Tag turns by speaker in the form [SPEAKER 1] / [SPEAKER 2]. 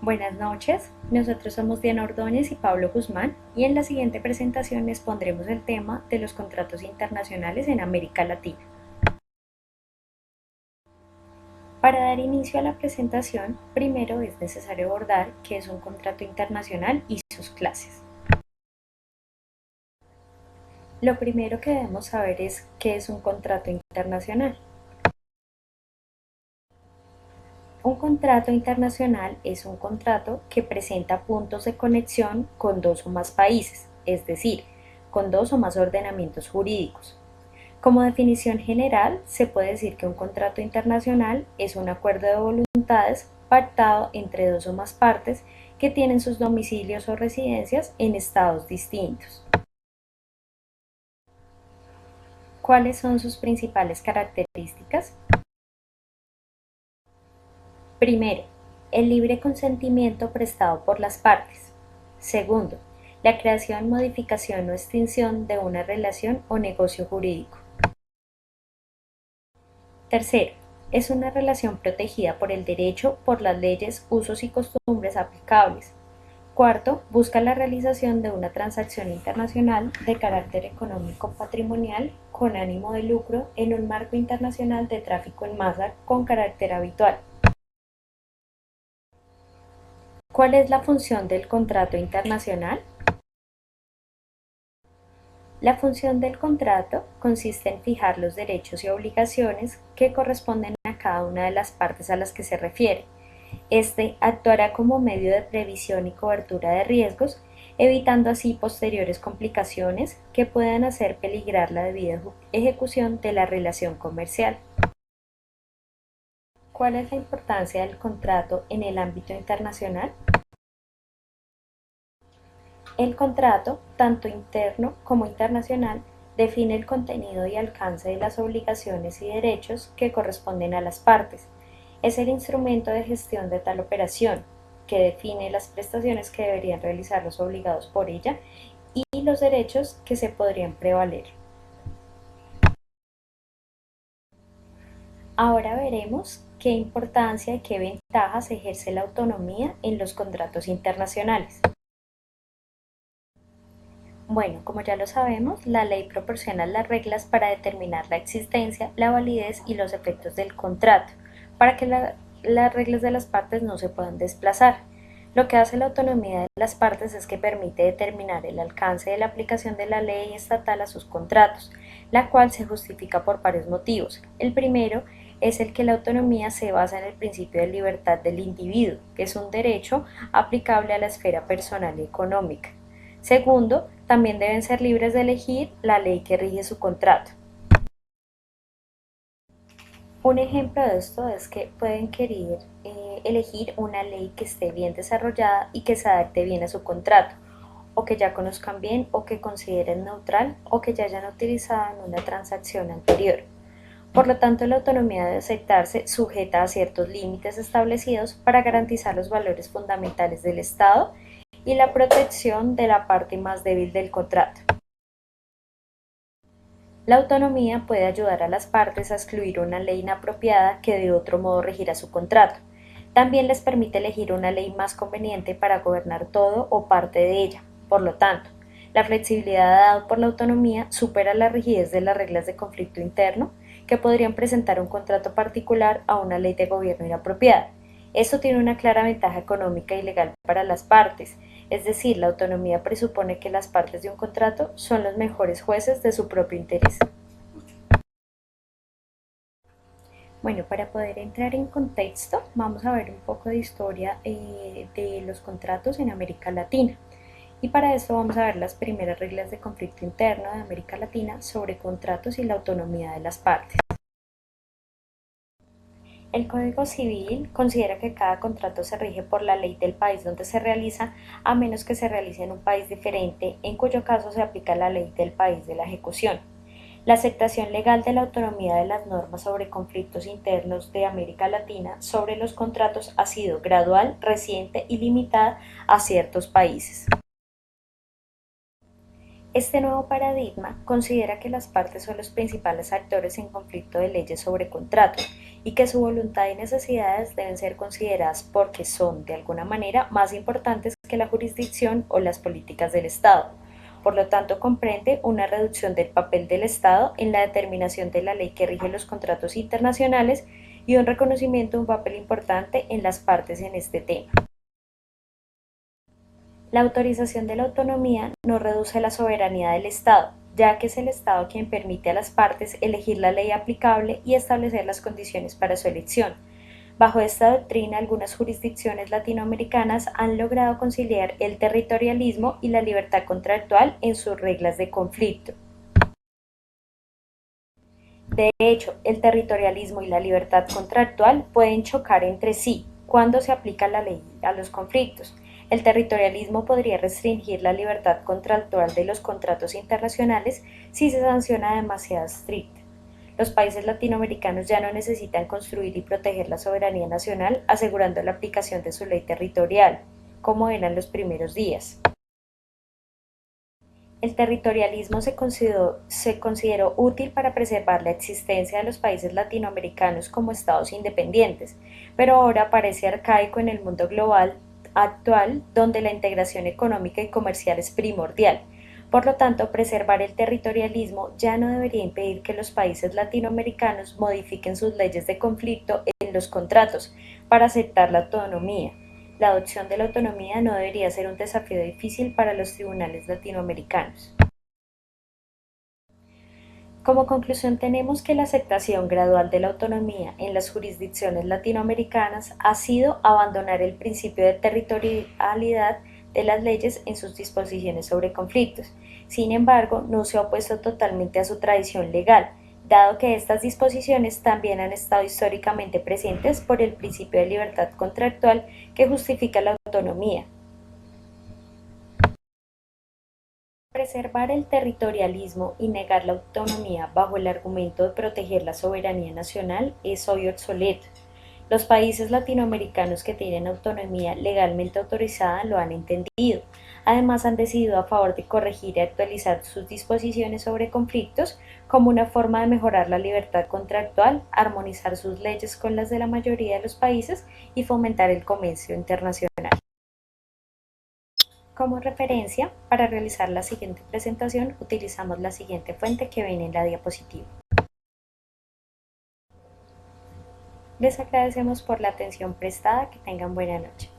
[SPEAKER 1] Buenas noches, nosotros somos Diana Ordóñez y Pablo Guzmán y en la siguiente presentación les pondremos el tema de los contratos internacionales en América Latina. Para dar inicio a la presentación, primero es necesario abordar qué es un contrato internacional y sus clases. Lo primero que debemos saber es qué es un contrato internacional. Un contrato internacional es un contrato que presenta puntos de conexión con dos o más países, es decir, con dos o más ordenamientos jurídicos. Como definición general, se puede decir que un contrato internacional es un acuerdo de voluntades pactado entre dos o más partes que tienen sus domicilios o residencias en estados distintos. ¿Cuáles son sus principales características? Primero, el libre consentimiento prestado por las partes. Segundo, la creación, modificación o extinción de una relación o negocio jurídico. Tercero, es una relación protegida por el derecho, por las leyes, usos y costumbres aplicables. Cuarto, busca la realización de una transacción internacional de carácter económico patrimonial con ánimo de lucro en un marco internacional de tráfico en masa con carácter habitual. ¿Cuál es la función del contrato internacional? La función del contrato consiste en fijar los derechos y obligaciones que corresponden a cada una de las partes a las que se refiere. Este actuará como medio de previsión y cobertura de riesgos, evitando así posteriores complicaciones que puedan hacer peligrar la debida ejecución de la relación comercial. ¿Cuál es la importancia del contrato en el ámbito internacional? El contrato, tanto interno como internacional, define el contenido y alcance de las obligaciones y derechos que corresponden a las partes. Es el instrumento de gestión de tal operación, que define las prestaciones que deberían realizar los obligados por ella y los derechos que se podrían prevaler. Ahora veremos qué importancia y qué ventajas ejerce la autonomía en los contratos internacionales. Bueno, como ya lo sabemos, la ley proporciona las reglas para determinar la existencia, la validez y los efectos del contrato, para que las reglas de las partes no se puedan desplazar. Lo que hace la autonomía de las partes es que permite determinar el alcance de la aplicación de la ley estatal a sus contratos, la cual se justifica por varios motivos. El primero es el que la autonomía se basa en el principio de libertad del individuo, que es un derecho aplicable a la esfera personal y económica. Segundo, también deben ser libres de elegir la ley que rige su contrato. Un ejemplo de esto es que pueden querer elegir una ley que esté bien desarrollada y que se adapte bien a su contrato, o que ya conozcan bien, o que consideren neutral, o que ya hayan utilizado en una transacción anterior. Por lo tanto, la autonomía debe aceptarse sujeta a ciertos límites establecidos para garantizar los valores fundamentales del Estado y la protección de la parte más débil del contrato. La autonomía puede ayudar a las partes a excluir una ley inapropiada que de otro modo regirá su contrato. También les permite elegir una ley más conveniente para gobernar todo o parte de ella. Por lo tanto, la flexibilidad dada por la autonomía supera la rigidez de las reglas de conflicto interno que podrían presentar un contrato particular a una ley de gobierno inapropiada. Esto tiene una clara ventaja económica y legal para las partes, es decir, la autonomía presupone que las partes de un contrato son los mejores jueces de su propio interés. Bueno, para poder entrar en contexto, vamos a ver un poco de historia de los contratos en América Latina. Y para esto vamos a ver las primeras reglas de conflicto interno de América Latina sobre contratos y la autonomía de las partes. El Código Civil considera que cada contrato se rige por la ley del país donde se realiza, a menos que se realice en un país diferente, en cuyo caso se aplica la ley del país de la ejecución. La aceptación legal de la autonomía de las normas sobre conflictos internos de América Latina sobre los contratos ha sido gradual, reciente y limitada a ciertos países. Este nuevo paradigma considera que las partes son los principales actores en conflicto de leyes sobre contrato y que su voluntad y necesidades deben ser consideradas porque son, de alguna manera, más importantes que la jurisdicción o las políticas del Estado. Por lo tanto, comprende una reducción del papel del Estado en la determinación de la ley que rige los contratos internacionales y un reconocimiento de un papel importante en las partes en este tema. La autorización de la autonomía no reduce la soberanía del Estado, ya que es el Estado quien permite a las partes elegir la ley aplicable y establecer las condiciones para su elección. Bajo esta doctrina, algunas jurisdicciones latinoamericanas han logrado conciliar el territorialismo y la libertad contractual en sus reglas de conflicto. De hecho, el territorialismo y la libertad contractual pueden chocar entre sí cuando se aplica la ley a los conflictos. El territorialismo podría restringir la libertad contractual de los contratos internacionales si se sanciona demasiado estricta. Los países latinoamericanos ya no necesitan construir y proteger la soberanía nacional asegurando la aplicación de su ley territorial, como eran los primeros días. El territorialismo se consideró útil para preservar la existencia de los países latinoamericanos como estados independientes, pero ahora parece arcaico en el mundo global actual, donde la integración económica y comercial es primordial. Por lo tanto, preservar el territorialismo ya no debería impedir que los países latinoamericanos modifiquen sus leyes de conflicto en los contratos para aceptar la autonomía. La adopción de la autonomía no debería ser un desafío difícil para los tribunales latinoamericanos. Como conclusión tenemos que la aceptación gradual de la autonomía en las jurisdicciones latinoamericanas ha sido abandonar el principio de territorialidad de las leyes en sus disposiciones sobre conflictos. Sin embargo, no se ha opuesto totalmente a su tradición legal, dado que estas disposiciones también han estado históricamente presentes por el principio de libertad contractual que justifica la autonomía. Preservar el territorialismo y negar la autonomía bajo el argumento de proteger la soberanía nacional es hoy obsoleto. Los países latinoamericanos que tienen autonomía legalmente autorizada lo han entendido. Además, han decidido a favor de corregir y actualizar sus disposiciones sobre conflictos como una forma de mejorar la libertad contractual, armonizar sus leyes con las de la mayoría de los países y fomentar el comercio internacional. Como referencia, para realizar la siguiente presentación utilizamos la siguiente fuente que ven en la diapositiva. Les agradecemos por la atención prestada, que tengan buena noche.